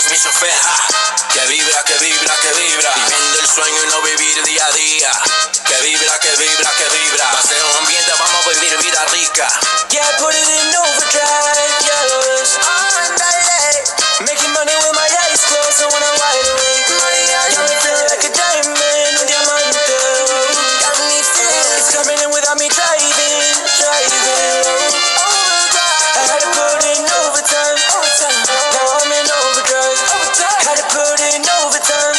es mi chofer, que vibra, que vibra, que vibra, viviendo el sueño y no vivir día a día, que vibra, que vibra, que vibra, paseo ambiente, vamos a vivir vida rica. Yeah, put it in overdrive, yellows, andale, making money with my eyes closed, and when I'm wide awake, money out, got me feeling like a diamond, un diamante, got me feeling, it's coming in without me driving, overdrive, I had to put in overtime, now I'm in overdrive, had to put in overtime,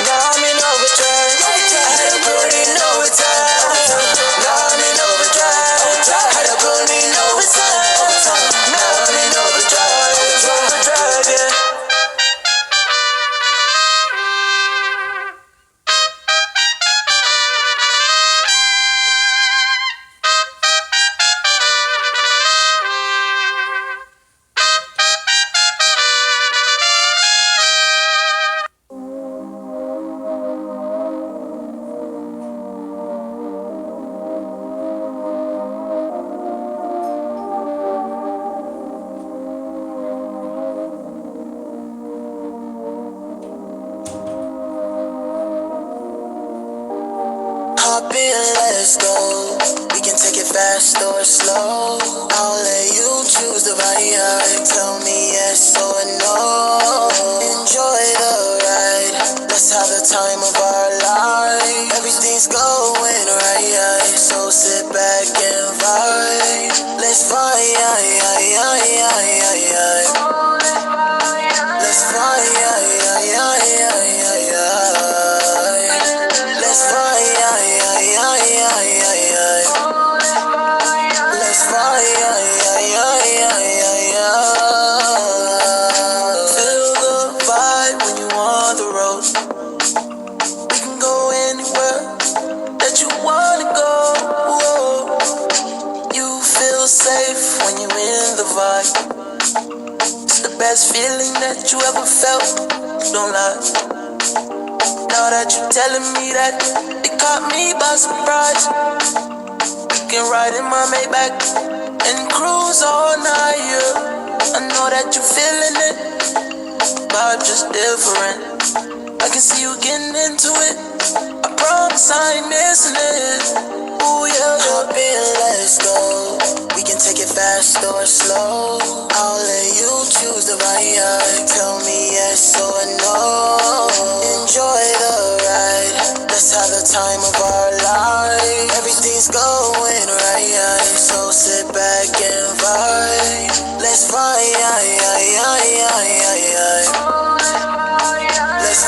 now I'm in overdrive, I had to put in overtime, now I'm in overdrive, had to put in overtime, now I'm in overdrive, yeah. Hop in, let's go. We can take it fast or slow. I'll let you choose the ride. Tell me yes or no. Enjoy the ride. Let's have the time of our life. Everything's going right, so sit back and vibe. Let's vibe. Let's feel the vibe when you on the road. We can go anywhere that you wanna go. Whoa. You feel safe when you in the vibe. It's the best feeling that you ever felt. Don't lie. Now that you're telling me that, it caught me by surprise. We can ride in my Maybach and cruise all night, yeah. I know that you're feeling it, vibe just different. I can see you getting into it, I promise I ain't missing it. Ooh yeah, hop in, let's go. We can take it fast or slow. I'll let you choose the ride. Tell me yes or no. Enjoy the ride. Let's have the time of our life. Everything's going right, so sit back and vibe. Let's vibe. Let's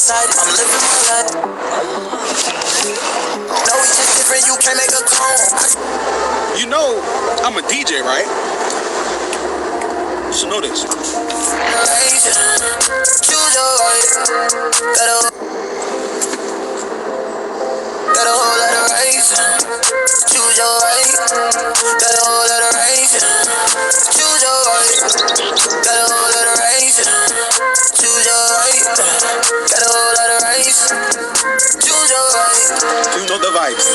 excited, I'm living my life. No, we just different, you can't make a clone. You know, I'm a DJ, right? You should know this. Choose your Got a whole lot of race. Choose your right. Got a whole lot of race. Choose your right. Got a whole lot of race. Choose your right. You know the vibes.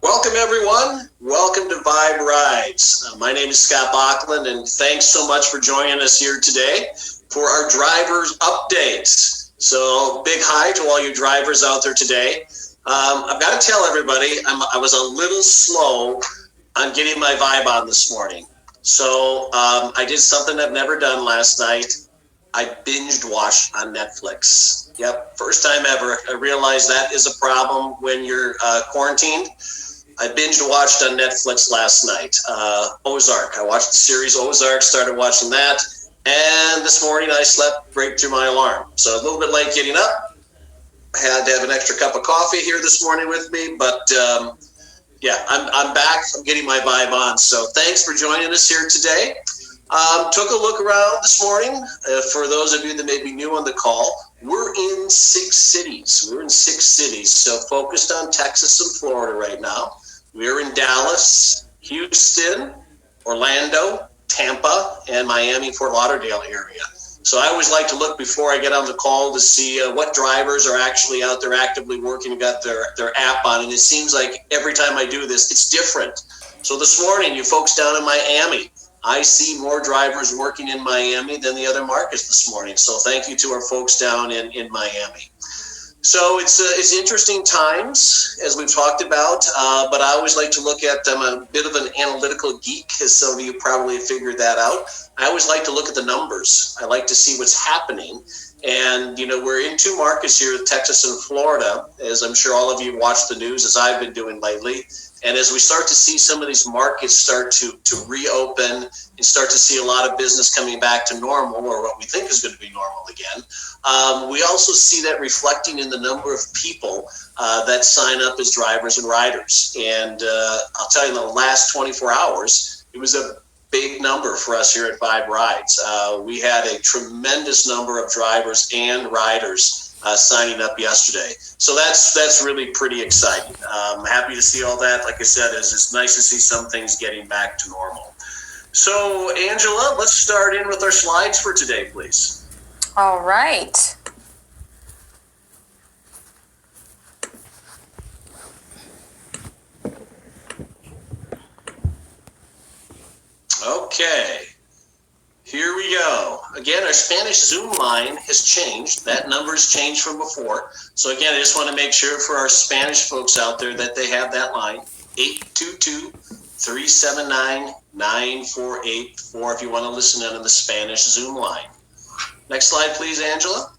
Welcome, everyone. Welcome to Vibe Rides. My name is Scott Bachland, and thanks so much for joining us here today for our drivers updates. So, big hi to all you drivers out there today. I've got to tell everybody, I was a little slow on getting my vibe on this morning. So, I did something I've never done last night. I binged watched on Netflix. Yep, first time ever. I realized that is a problem when you're quarantined. I binged watched on Netflix last night. Ozark. I watched the series Ozark, started watching that. And this morning I slept right through my alarm. So a little bit late getting up. I had to have an extra cup of coffee here this morning with me. But yeah, I'm back. I'm getting my vibe on. So thanks for joining us here today. Took a look around this morning. For those of you that may be new on the call, we're in 6 cities. We're in 6 cities. So focused on Texas and Florida right now. We're in Dallas, Houston, Orlando, Tampa, and Miami, Fort Lauderdale area. So I always like to look before I get on the call to see what drivers are actually out there actively working and got their app on. And it seems like every time I do this, it's different. So this morning, you folks down in Miami, I see more drivers working in Miami than the other markets this morning. So thank you to our folks down in Miami. So it's interesting times, as we've talked about, but I always like to look at them. I'm a bit of an analytical geek, as some of you probably figured that out. I always like to look at the numbers. I like to see what's happening. And, you know, we're in 2 markets here, Texas and Florida, as I'm sure all of you watch the news, as I've been doing lately. And as we start to see some of these markets start to reopen and start to see a lot of business coming back to normal, or what we think is going to be normal again, we also see that reflecting in the number of people that sign up as drivers and riders. And I'll tell you, in the last 24 hours, it was a big number for us here at Vibe Rides. We had a tremendous number of drivers and riders signing up yesterday. So that's really pretty exciting. I'm happy to see all that. Like I said, it's nice to see some things getting back to normal. So, Angela, let's start in with our slides for today, please. All right. Okay. Here we go. Again, our Spanish Zoom line has changed. That number's changed from before. So again, I just want to make sure for our Spanish folks out there that they have that line, 822-379-9484 if you want to listen in on the Spanish Zoom line. Next slide, please, Angela.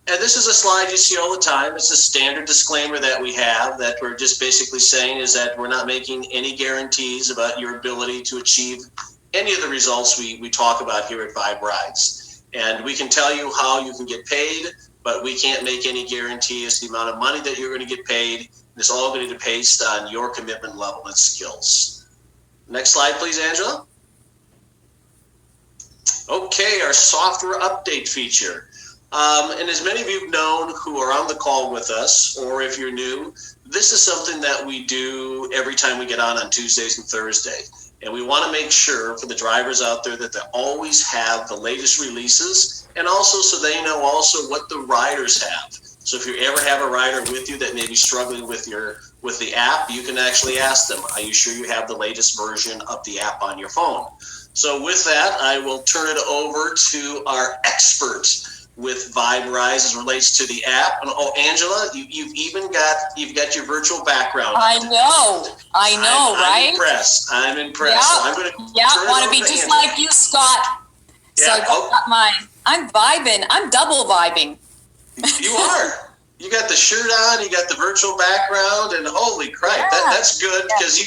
And this is a slide you see all the time. It's a standard disclaimer that we have, that we're just basically saying is that we're not making any guarantees about your ability to achieve any of the results we talk about here at Vibe Rides. And we can tell you how you can get paid, but we can't make any guarantee as to the amount of money that you're going to get paid. It's all going to be based on your commitment level and skills. Next slide, please, Angela. Okay, our software update feature. And as many of you have known who are on the call with us, or if you're new, this is something that we do every time we get on Tuesdays and Thursdays. And we want to make sure for the drivers out there that they always have the latest releases, and also so they know also what the riders have. So if you ever have a rider with you that may be struggling with the app, you can actually ask them, are you sure you have the latest version of the app on your phone? So with that, I will turn it over to our expert with Vibe Rise as relates to the app. And Angela, you've got your virtual background. I know, right? I'm impressed. Yeah, So I'm going to want to be just like you, Scott. Yeah, So I got mine. I'm vibing. I'm double vibing. You are. You got the shirt on. You got the virtual background, and holy crap, Yeah. that's good because you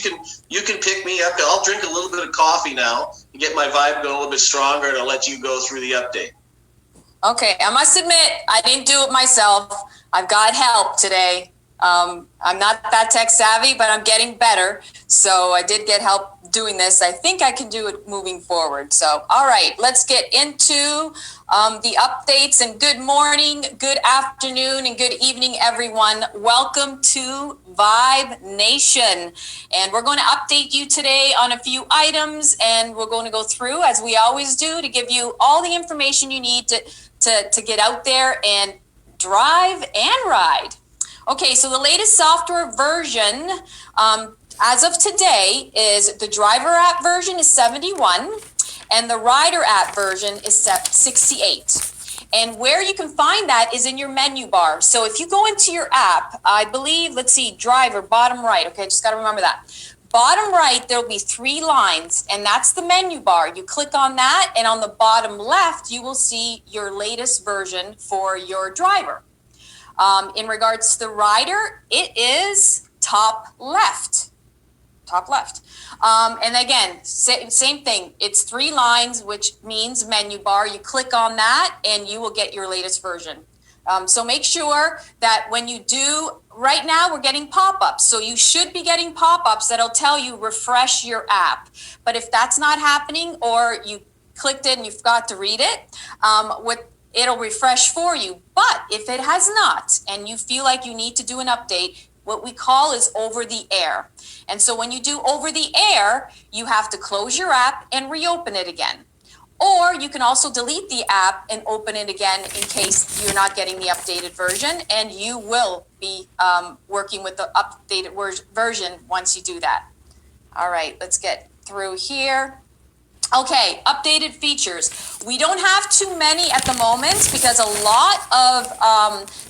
can pick me up. I'll drink a little bit of coffee now and get my vibe going a little bit stronger, and I'll let you go through the update. Okay, I must admit, I didn't do it myself. I've got help today. I'm not that tech savvy, but I'm getting better. So I did get help doing this. I think I can do it moving forward. So, all right, let's get into the updates. And good morning, good afternoon, and good evening, everyone. Welcome to Vibe Nation. And we're going to update you today on a few items, and we're going to go through, as we always do, to give you all the information you need to get out there and drive and ride. Okay, so the latest software version as of today is the driver app version is 71 and the rider app version is 68. And where you can find that is in your menu bar. So if you go into your app, I believe, let's see, driver, bottom right. Okay, just got to remember that. Bottom right, there'll be 3 lines, and that's the menu bar. You click on that, and on the bottom left, you will see your latest version for your driver. In regards to the rider, it is top left. Top left. And again, same thing. It's 3 lines, which means menu bar. You click on that, and you will get your latest version. So make sure that when you do, right now we're getting pop-ups. So you should be getting pop-ups that'll tell you refresh your app. But if that's not happening, or you clicked it and you forgot to read it, it'll refresh for you. But if it has not, and you feel like you need to do an update, what we call is over the air. And so when you do over the air, you have to close your app and reopen it again. Or you can also delete the app and open it again in case you're not getting the updated version, and you will be working with the updated version once you do that. All right, let's get through here. Okay, updated features. We don't have too many at the moment because a lot of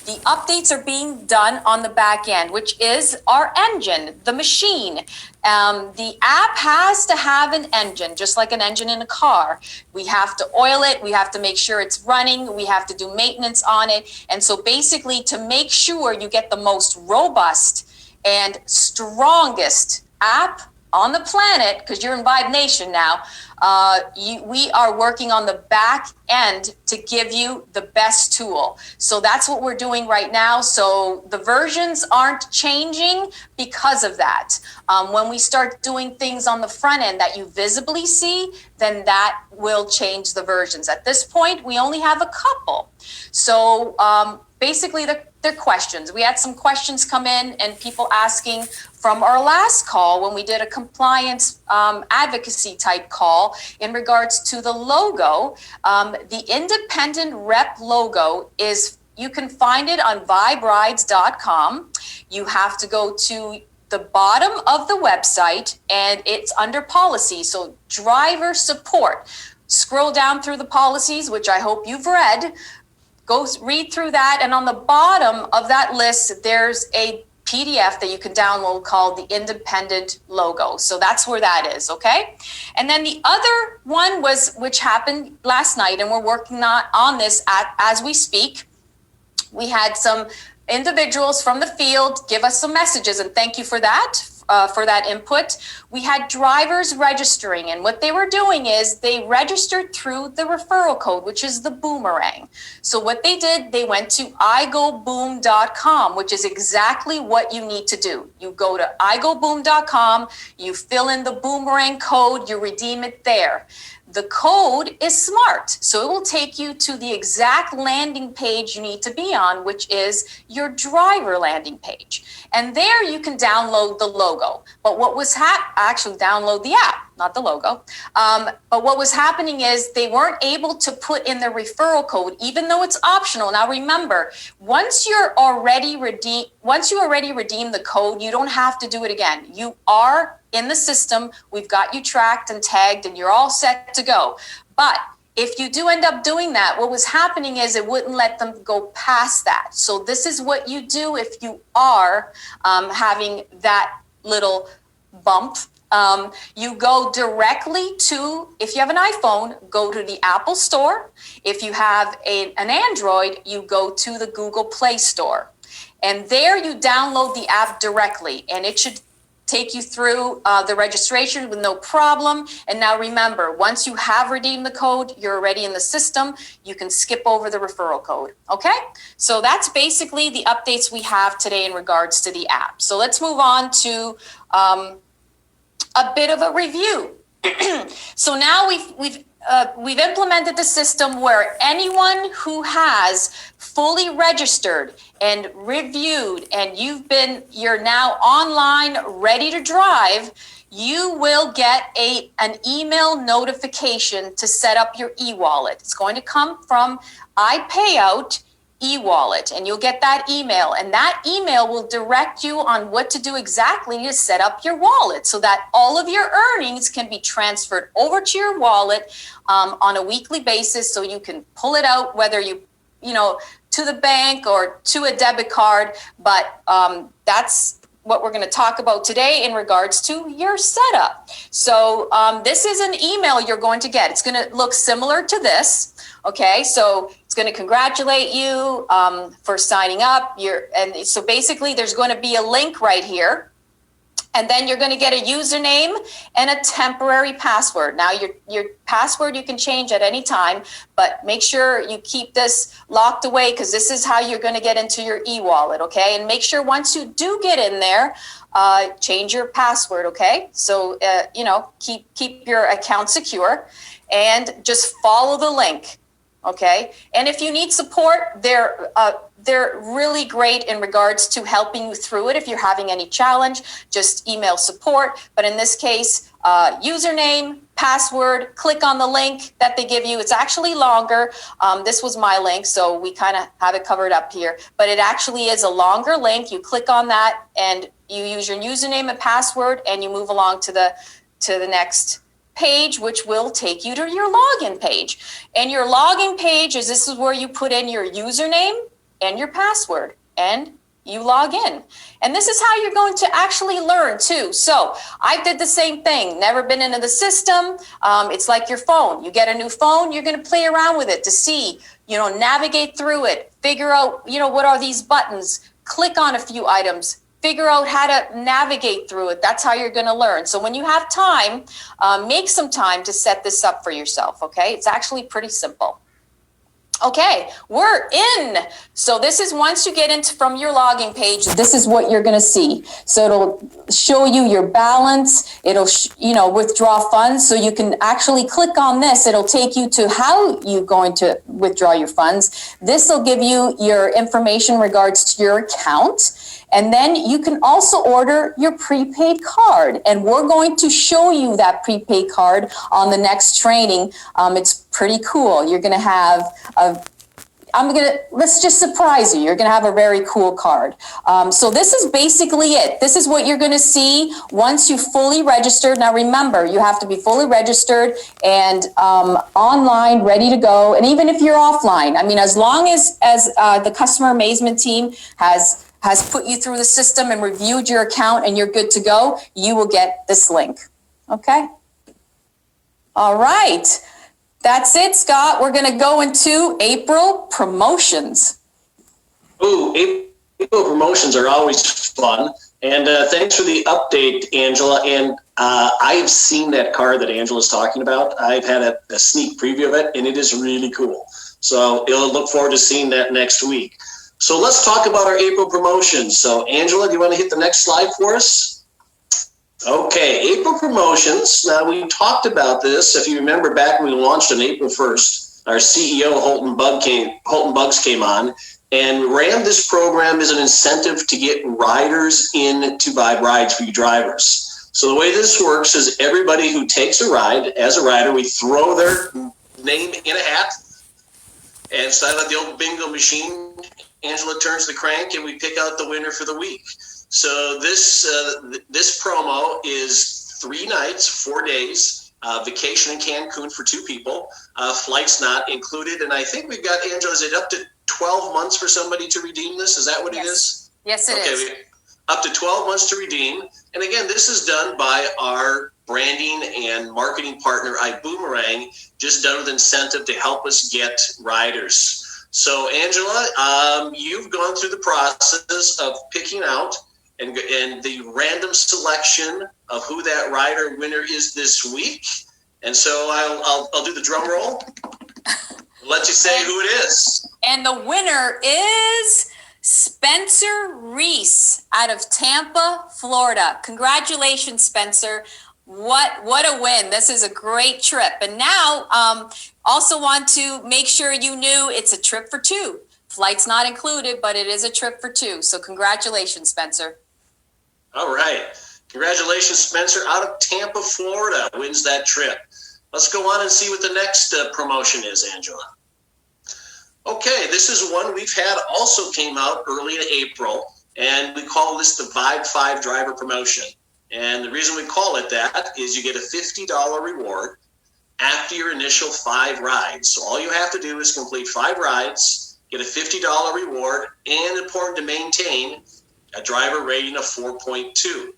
the updates are being done on the back end, which is our engine, the machine. The app has to have an engine, just like an engine in a car. We have to oil it. We have to make sure it's running. We have to do maintenance on it. And so basically, to make sure you get the most robust and strongest app on the planet, because you're in Vibe Nation now, we are working on the back end to give you the best tool. So that's what we're doing right now. So the versions aren't changing because of that. When we start doing things on the front end that you visibly see, then that will change the versions. At this point, we only have a couple. So basically, they're questions. We had some questions come in and people asking from our last call when we did a compliance advocacy type call in regards to the logo. The independent rep logo is, you can find it on viberides.com. You have to go to the bottom of the website and it's under policy. So driver support. Scroll down through the policies, which I hope you've read. Go read through that, and on the bottom of that list, there's a PDF that you can download called the independent logo. So that's where that is, okay? And then the other one was, which happened last night, and we're working on this as we speak. We had some individuals from the field give us some messages, and thank you for that input. We had drivers registering, and what they were doing is they registered through the referral code, which is the boomerang. So what they did, they went to igoboom.com, which is exactly what you need to do. You go to igoboom.com, you fill in the boomerang code, you redeem it there. The code is smart, so it will take you to the exact landing page you need to be on, which is your driver landing page. And there you can download the logo. But what was actually download the app, not the logo. But what was happening is they weren't able to put in the referral code, even though it's optional. Now remember, once you already redeem the code, you don't have to do it again. You are in the system, we've got you tracked and tagged, and you're all set to go. But if you do end up doing that, what was happening is it wouldn't let them go past that. So this is what you do if you are having that little bump. You go directly to, if you have an iPhone, go to the Apple Store. If you have an Android, you go to the Google Play Store. And there you download the app directly, and it should take you through the registration with no problem. And now remember, once you have redeemed the code, you're already in the system. You can skip over the referral code. Okay, so that's basically the updates we have today in regards to the app. So let's move on to a bit of a review. So now we've implemented the system where anyone who has fully registered and reviewed and you're now online ready to drive, you will get an email notification to set up your e-wallet. It's going to come from iPayout e-wallet, and you'll get that email, and that email will direct you on what to do exactly to set up your wallet so that all of your earnings can be transferred over to your wallet on a weekly basis, so you can pull it out, whether you to the bank or to a debit card. But that's what we're going to talk about today in regards to your setup. So this is an email you're going to get. It's going to look similar to this. Okay, so it's going to congratulate you for signing up. And so basically there's going to be a link right here. And then you're going to get a username and a temporary password. Now your password you can change at any time, but make sure you keep this locked away, because this is how you're going to get into your e-wallet, okay? And make sure once you do get in there, change your password, okay? So, keep your account secure and just follow the link. Okay. And if you need support, they're really great in regards to helping you through it. If you're having any challenge, just email support. But in this case, username, password, click on the link that they give you. It's actually longer. This was my link, so we kind of have it covered up here. But it actually is a longer link. You click on that and you use your username and password, and you move along to the next page, which will take you to your login page. And your login page this is where you put in your username and your password, and you log in. And this is how you're going to actually learn too. So I did the same thing, never been into the system. It's like your phone. You get a new phone, you're going to play around with it to see, navigate through it, figure out, what are these buttons, click on a few items, figure out how to navigate through it. That's how you're going to learn. So when you have time, make some time to set this up for yourself, okay? It's actually pretty simple. Okay, we're in. So this is once you get into from your login page, this is what you're going to see. So it'll show you your balance. It'll, withdraw funds. So you can actually click on this. It'll take you to how you're going to withdraw your funds. This will give you your information in regards to your account. And then you can also order your prepaid card. And we're going to show you that prepaid card on the next training. It's pretty cool. You're going to have let's just surprise you. You're going to have a very cool card. So this is basically it. This is what you're going to see once you fully registered. Now remember, you have to be fully registered and online, ready to go. And even if you're offline, as long as the customer amazement team has put you through the system and reviewed your account and you're good to go, you will get this link. Okay? All right. That's it, Scott. We're going to go into April promotions. Ooh, April promotions are always fun. And thanks for the update, Angela. And I've seen that card that Angela's talking about. I've had a sneak preview of it, and it is really cool. So I'll look forward to seeing that next week. So let's talk about our April promotions. So Angela, do you want to hit the next slide for us? Okay, April promotions. Now we talked about this. If you remember back when we launched on April 1st, our CEO Holton Buggs came on and ran this program as an incentive to get riders in to buy rides for you drivers. So the way this works is everybody who takes a ride, as a rider, we throw their name in a hat, and instead of the old bingo machine, Angela turns the crank and we pick out the winner for the week. So this promo is 3 nights, 4 days, vacation in Cancun for 2 people, flights not included. And I think we've got, Angela, is it up to 12 months for somebody to redeem this? Is that what it is? Yes, it is. Up to 12 months to redeem. And again, this is done by our branding and marketing partner, iBoomerang, just done with incentive to help us get riders. So Angela, you've gone through the process of picking out and the random selection of who that rider winner is this week. And so I'll do the drum roll. Let you say who it is. And the winner is Spencer Reese out of Tampa, Florida. Congratulations, Spencer. What a win. This is a great trip. And now, also want to make sure you knew it's a trip for two. Flight's not included, but it is a trip for two. So congratulations, Spencer. All right. Congratulations, Spencer out of Tampa, Florida, wins that trip. Let's go on and see what the next promotion is, Angela. Okay, this is one we've had also came out early in April, and we call this the Vibe 5 driver promotion. And the reason we call it that is you get a $50 reward after your initial 5 rides. So all you have to do is complete 5 rides, get a $50 reward, and important to maintain a driver rating of 4.2.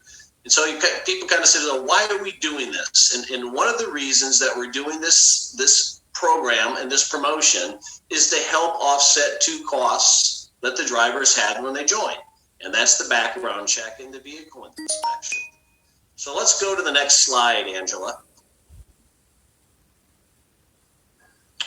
And so people kind of say, well, why are we doing this? And one of the reasons that we're doing this program and this promotion is to help offset 2 costs that the drivers had when they joined. And that's the background check and the vehicle inspection. So let's go to the next slide, Angela.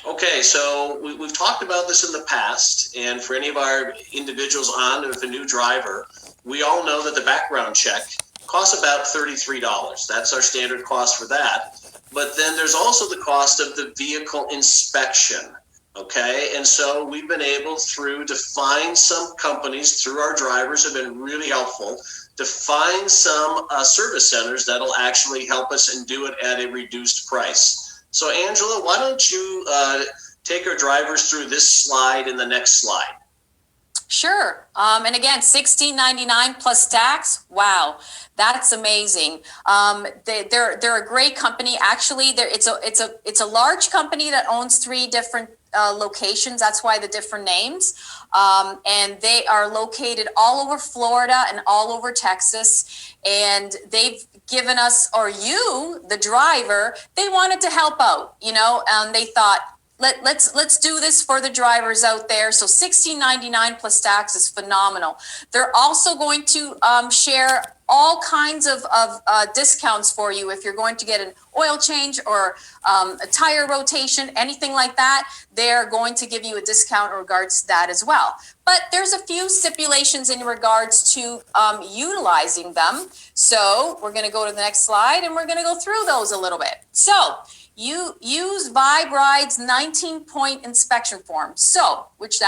Okay, so we've talked about this in the past, and for any of our individuals on with a new driver, we all know that the background check costs about $33. That's our standard cost for that. But then there's also the cost of the vehicle inspection, okay? And so we've been able to find some companies, through our drivers have been really helpful, to find some service centers that'll actually help us and do it at a reduced price. So Angela, why don't you take our drivers through this slide and the next slide? Sure. And again, $16.99 plus tax. Wow, that's amazing. They're a great company. Actually, it's a large company that owns 3 different locations. That's why the different names. And they are located all over Florida and all over Texas. And they've given us, or you, the driver, they wanted to help out. They thought, Let's do this for the drivers out there. So $16.99 plus tax is phenomenal. They're also going to share all kinds of discounts for you if you're going to get an oil change or a tire rotation, anything like that. They're going to give you a discount in regards to that as well. But there's a few stipulations in regards to utilizing them. So we're going to go to the next slide and we're going to go through those a little bit. So you use Vibe Ride's 19-point inspection form. So, which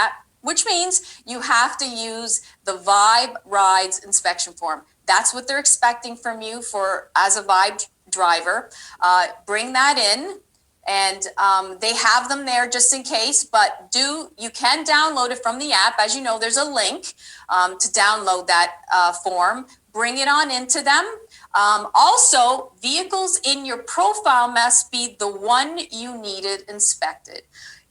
means you have to use the Vibe Ride's inspection form. That's what they're expecting from you as a Vibe driver. Bring that in, and they have them there just in case. But you can download it from the app. As you know, there's a link to download that form. Bring it on into them. Also, vehicles in your profile must be the one you needed inspected.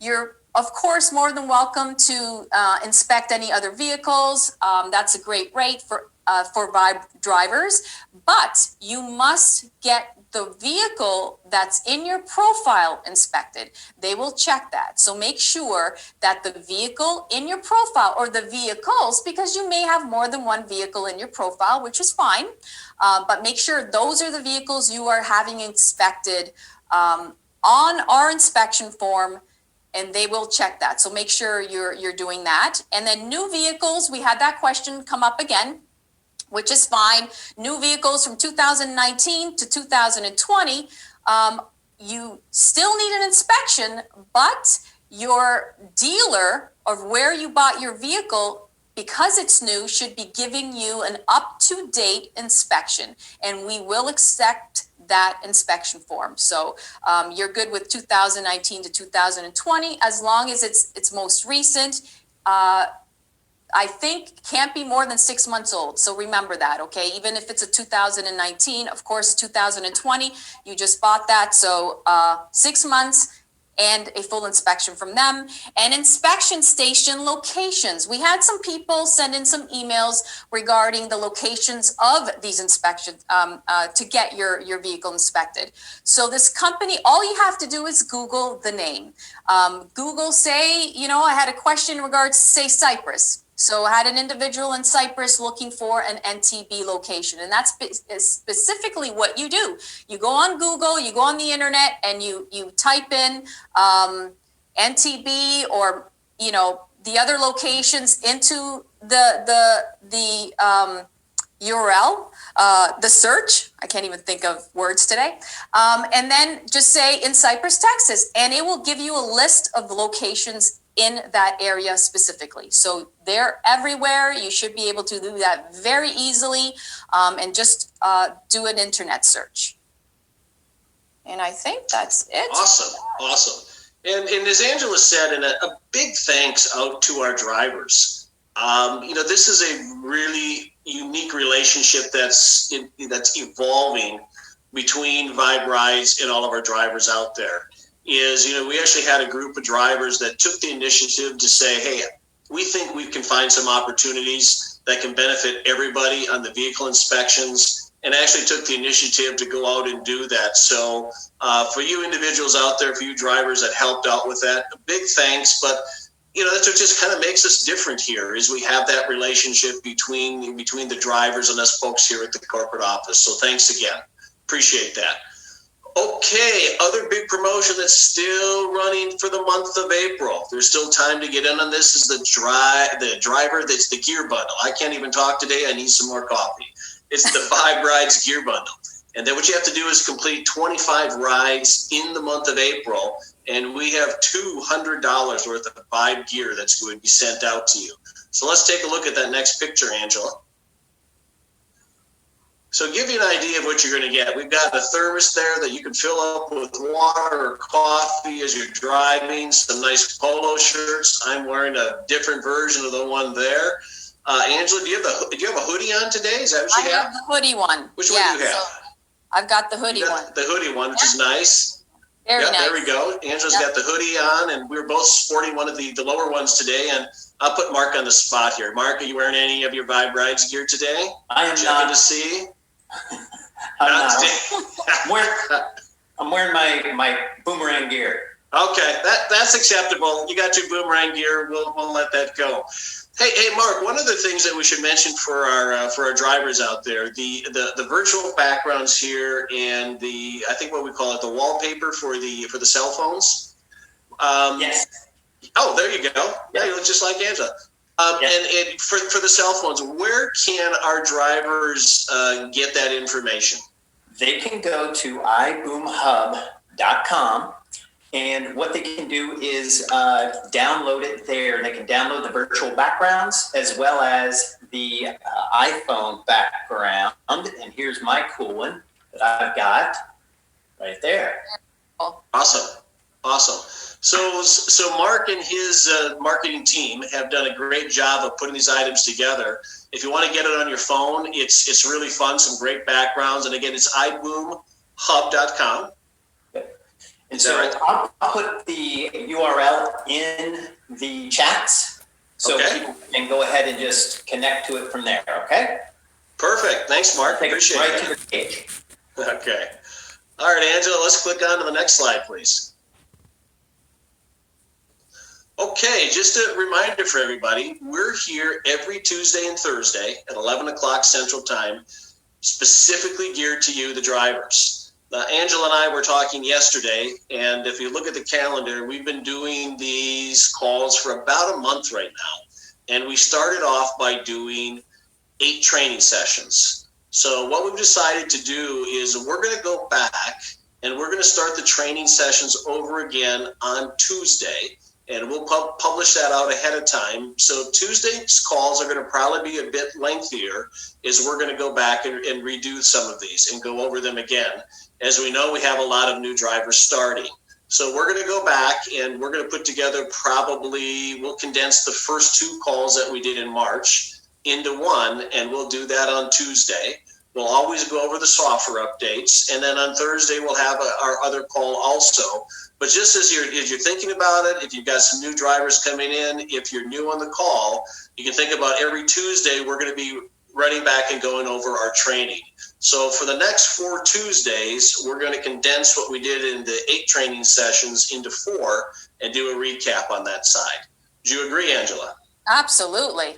You're, of course, more than welcome to inspect any other vehicles. That's a great rate for Vibe drivers, but you must get the vehicle that's in your profile inspected. They will check that. So make sure that the vehicle in your profile, or the vehicles, because you may have more than one vehicle in your profile, which is fine, but make sure those are the vehicles you are having inspected on our inspection form, and they will check that. So make sure you're doing that. And then new vehicles, we had that question come up again, which is fine. New vehicles from 2019 to 2020, you still need an inspection, but your dealer of where you bought your vehicle, because it's new, should be giving you an up-to-date inspection, and we will accept that inspection form. So you're good with 2019 to 2020, as long as it's most recent. I think can't be more than 6 months old. So remember that, okay? Even if it's a 2019, of course, 2020, you just bought that. So 6 months and a full inspection from them. And inspection station locations. We had some people send in some emails regarding the locations of these inspections to get your vehicle inspected. So this company, all you have to do is Google the name. Google, say, I had a question in regards to, say, Cyprus. So I had an individual in Cyprus looking for an NTB location, and that's specifically what you do. You go on Google, you go on the internet, and you type in NTB or, you know, the other locations into the URL, the search. I can't even think of words today. And then just say in Cyprus, Texas, and it will give you a list of locations in that area specifically. So they're everywhere. You should be able to do that very easily, and just do an internet search. And I think that's it. Awesome. And as Angela said, and a big thanks out to our drivers. You know, this is a really unique relationship that's evolving between Vibe Rides and all of our drivers out there. Is, you know, we actually had a group of drivers that took the initiative to say, hey, we think we can find some opportunities that can benefit everybody on the vehicle inspections, and actually took the initiative to go out and do that. So for you individuals out there, for you drivers that helped out with that, a big thanks. But, you know, that's what just kind of makes us different here, is we have that relationship between the drivers and us folks here at the corporate office. So thanks again. Appreciate that. Okay, other big promotion that's still running for the month of April. There's still time to get in on this. Is the driver that's the gear bundle. I can't even talk today. I need some more coffee. It's the Vibe Rides gear bundle. And then what you have to do is complete 25 rides in the month of April. And we have $200 worth of Vibe gear that's going to be sent out to you. So let's take a look at that next picture, Angela. So give you an idea of what you're going to get. We've got a thermos there that you can fill up with water or coffee as you're driving, some nice polo shirts. I'm wearing a different version of the one there. Angela, do you have a hoodie on today? Is that what you have? I have the hoodie one. Which one do you have? So I've got the hoodie one. The hoodie one, which is nice. Very nice. There we go. Angela's got the hoodie on, and we're both sporting one of the lower ones today. And I'll put Mark on the spot here. Mark, are you wearing any of your Vibe Rides gear today? I am not. To see. I'm wearing my boomerang gear. Okay, that's acceptable. You got your boomerang gear. We'll let that go. Hey, Mark. One of the things that we should mention for our drivers out there, the virtual backgrounds here, and I think what we call it, the wallpaper for the cell phones. Yes. Oh, there you go. Yeah, you look just like Angela. Yes. And for the cell phones, where can our drivers get that information? They can go to iboomhub.com, and what they can do is download it there. They can download the virtual backgrounds as well as the iPhone background. And here's my cool one that I've got right there. Awesome. So Mark and his marketing team have done a great job of putting these items together. If you want to get it on your phone, it's really fun, some great backgrounds. And again, it's iboomhub.com. And so I'll put the URL in the chats so people can go ahead and just connect to it from there, okay? Perfect. Thanks, Mark. Appreciate it. Right to the page. Okay. All right, Angela, let's click on to the next slide, please. Okay, just a reminder for everybody, we're here every Tuesday and Thursday at 11 o'clock Central Time, specifically geared to you, the drivers. Angela and I were talking yesterday, and if you look at the calendar, we've been doing these calls for about a month right now. And we started off by doing 8 training sessions. So what we've decided to do is we're going to go back and we're going to start the training sessions over again on Tuesday. And we'll publish that out ahead of time. So Tuesday's calls are going to probably be a bit lengthier, as we're going to go back and redo some of these and go over them again. As we know, we have a lot of new drivers starting. So we're going to go back and we're going to put together we'll condense the first 2 calls that we did in March into one, and we'll do that on Tuesday. We'll always go over the software updates. And then on Thursday, we'll have our other call also. But just as you're thinking about it, if you've got some new drivers coming in, if you're new on the call, you can think about every Tuesday, we're going to be running back and going over our training. So for the next 4 Tuesdays, we're going to condense what we did in the 8 training sessions into 4 and do a recap on that side. Do you agree, Angela? Absolutely.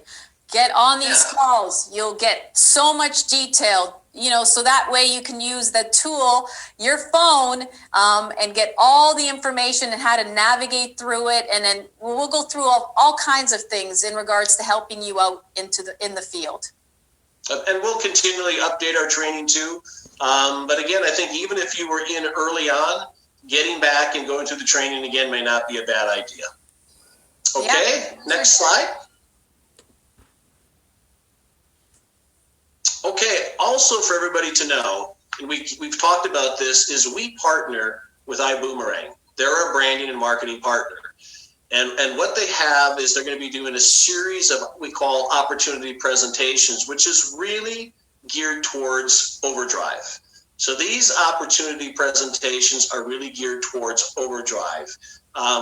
Get on these calls. You'll get so much detail, so that way you can use the tool, your phone, and get all the information and how to navigate through it. And then we'll go through all kinds of things in regards to helping you out in the field. And we'll continually update our training too. But again, I think even if you were in early on, getting back and going through the training again may not be a bad idea. Okay, yeah, next slide. Okay, also for everybody to know, and we've talked about this, is we partner with iBoomerang. They're our branding and marketing partner. And what they have is they're going to be doing a series of what we call opportunity presentations, which is really geared towards overdrive. So these opportunity presentations are really geared towards overdrive.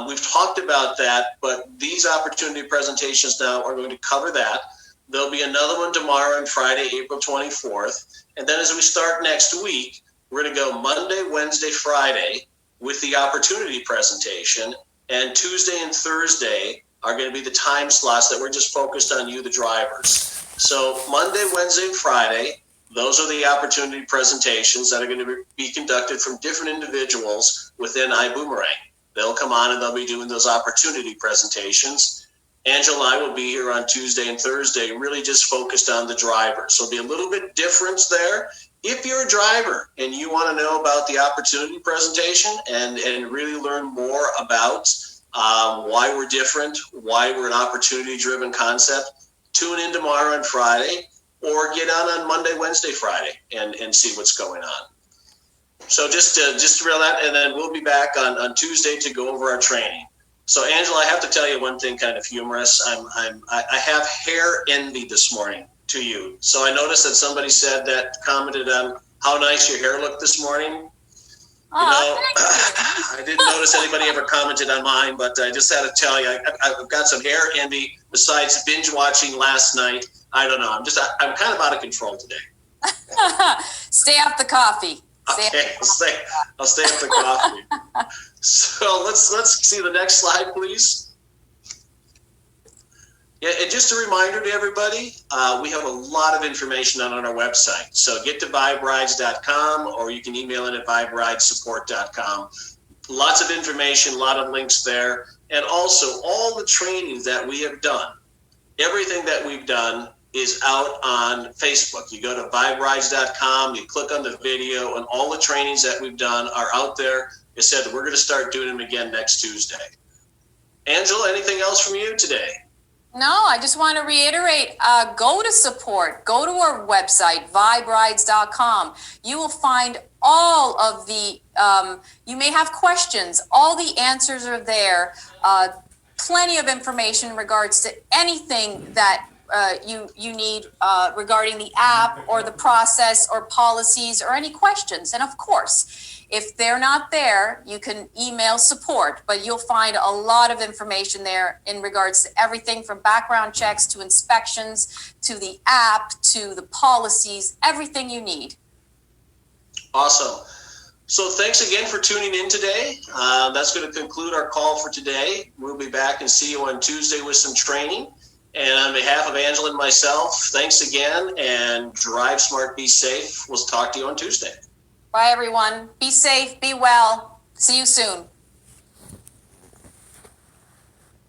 We've talked about that, but these opportunity presentations now are going to cover that. There'll be another one tomorrow and Friday, April 24th. And then as we start next week, we're going to go Monday, Wednesday, Friday with the opportunity presentation. And Tuesday and Thursday are going to be the time slots that we're just focused on you, the drivers. So Monday, Wednesday, and Friday, those are the opportunity presentations that are going to be conducted from different individuals within iBoomerang. They'll come on and they'll be doing those opportunity presentations. Angela and I will be here on Tuesday and Thursday, really just focused on the driver. So it'll be a little bit difference there. If you're a driver and you want to know about the opportunity presentation and really learn more about why we're different, why we're an opportunity-driven concept, tune in tomorrow and Friday, or get on Monday, Wednesday, Friday, and see what's going on. So just to reel that, and then we'll be back on Tuesday to go over our training. So Angela, I have to tell you one thing kind of humorous. I have hair envy this morning to you. So I noticed that somebody commented on how nice your hair looked this morning. I didn't notice anybody ever commented on mine, but I just had to tell you, I've got some hair envy besides binge watching last night. I don't know. I'm kind of out of control today. Stay off the coffee. Okay, I'll stay off the coffee. So let's see the next slide, please. Yeah, and just a reminder to everybody, we have a lot of information on our website. So get to viberides.com or you can email it at viberidessupport.com. Lots of information, a lot of links there. And also all the trainings that we have done, everything that we've done is out on Facebook. You go to viberides.com, you click on the video, and all the trainings that we've done are out there. I said we're going to start doing them again next Tuesday. Angela, anything else from you today? No, I just want to reiterate, go to support, go to our website, viberides.com. You will find all of the, you may have questions, all the answers are there, plenty of information in regards to anything that you need regarding the app or the process or policies or any questions. And of course, if they're not there, you can email support, but you'll find a lot of information there in regards to everything from background checks to inspections, to the app, to the policies, everything you need. Awesome. So thanks again for tuning in today. That's going to conclude our call for today. We'll be back and see you on Tuesday with some training. And on behalf of Angela and myself, thanks again, and drive smart, be safe. We'll talk to you on Tuesday. Bye, everyone. Be safe, be well. See you soon.